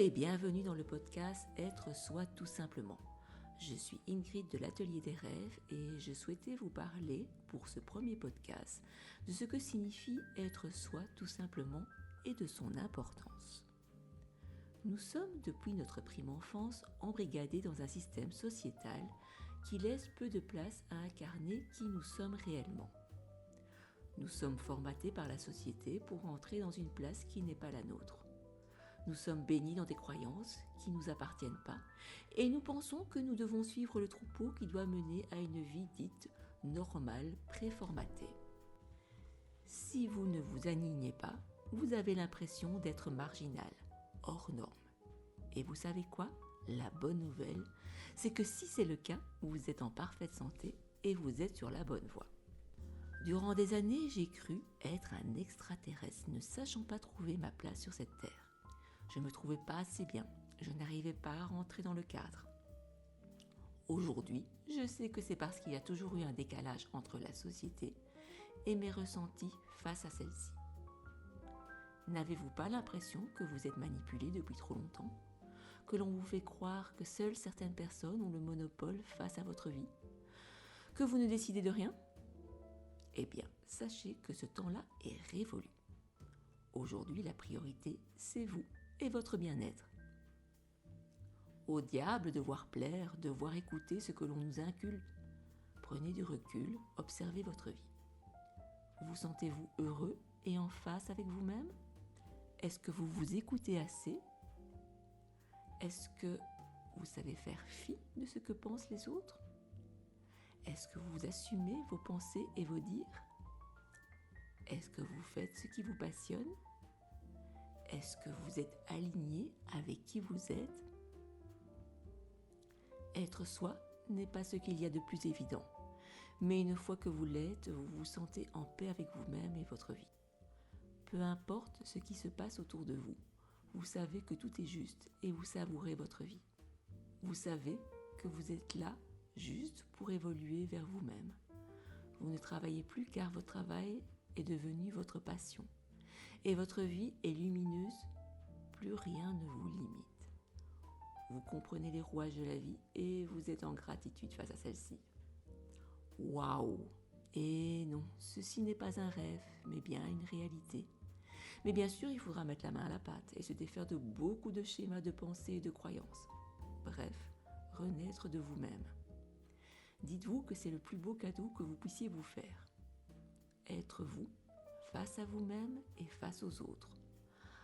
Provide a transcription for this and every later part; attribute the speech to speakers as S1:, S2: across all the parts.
S1: et bienvenue dans le podcast Être soi tout simplement. Je suis Ingrid de l'Atelier des Rêves et je souhaitais vous parler pour ce premier podcast de ce que signifie être soi tout simplement et de son importance. Nous sommes depuis notre prime enfance embrigadés dans un système sociétal qui laisse peu de place à incarner qui nous sommes réellement. Nous sommes formatés par la société pour entrer dans une place qui n'est pas la nôtre. Nous sommes baignés dans des croyances qui ne nous appartiennent pas et nous pensons que nous devons suivre le troupeau qui doit mener à une vie dite normale, préformatée. Si vous ne vous alignez pas, vous avez l'impression d'être marginal, hors norme. Et vous savez quoi ? La bonne nouvelle, c'est que si c'est le cas, vous êtes en parfaite santé et vous êtes sur la bonne voie. Durant des années, j'ai cru être un extraterrestre, ne sachant pas trouver ma place sur cette terre. Je ne me trouvais pas assez bien, je n'arrivais pas à rentrer dans le cadre. Aujourd'hui, je sais que c'est parce qu'il y a toujours eu un décalage entre la société et mes ressentis face à celle-ci. N'avez-vous pas l'impression que vous êtes manipulé depuis trop longtemps ? Que l'on vous fait croire que seules certaines personnes ont le monopole face à votre vie ? Que vous ne décidez de rien ? Eh bien, sachez que ce temps-là est révolu. Aujourd'hui, la priorité, c'est vous et votre bien-être. Au diable devoir plaire, devoir écouter ce que l'on nous inculque. Prenez du recul, observez votre vie. Vous sentez-vous heureux et en phase avec vous-même ? Est-ce que vous vous écoutez assez ? Est-ce que vous savez faire fi de ce que pensent les autres ? Est-ce que vous assumez vos pensées et vos dires ? Est-ce que vous faites ce qui vous passionne ? Est-ce que vous êtes aligné avec qui vous êtes ? Être soi n'est pas ce qu'il y a de plus évident, mais une fois que vous l'êtes, vous vous sentez en paix avec vous-même et votre vie. Peu importe ce qui se passe autour de vous, vous savez que tout est juste et vous savourez votre vie. Vous savez que vous êtes là juste pour évoluer vers vous-même. Vous ne travaillez plus car votre travail est devenu votre passion. Et votre vie est lumineuse, plus rien ne vous limite. Vous comprenez les rouages de la vie et vous êtes en gratitude face à celle-ci. Waouh ! Et non, ceci n'est pas un rêve, mais bien une réalité. Mais bien sûr, il faudra mettre la main à la pâte et se défaire de beaucoup de schémas de pensée et de croyances. Bref, renaître de vous-même. Dites-vous que c'est le plus beau cadeau que vous puissiez vous faire. Être vous, face à vous-même et face aux autres.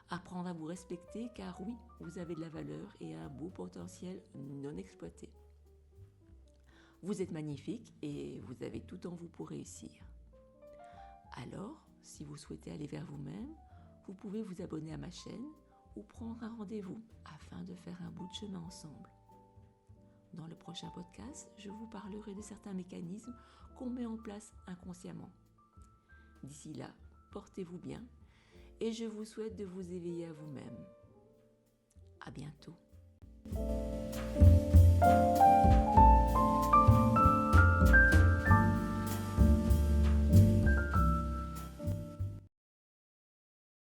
S1: Apprendre à vous respecter car oui, vous avez de la valeur et un beau potentiel non exploité. Vous êtes magnifique et vous avez tout en vous pour réussir. Alors, si vous souhaitez aller vers vous-même, vous pouvez vous abonner à ma chaîne ou prendre un rendez-vous afin de faire un bout de chemin ensemble. Dans le prochain podcast, je vous parlerai de certains mécanismes qu'on met en place inconsciemment. D'ici là, portez-vous bien et je vous souhaite de vous éveiller à vous-même. À bientôt.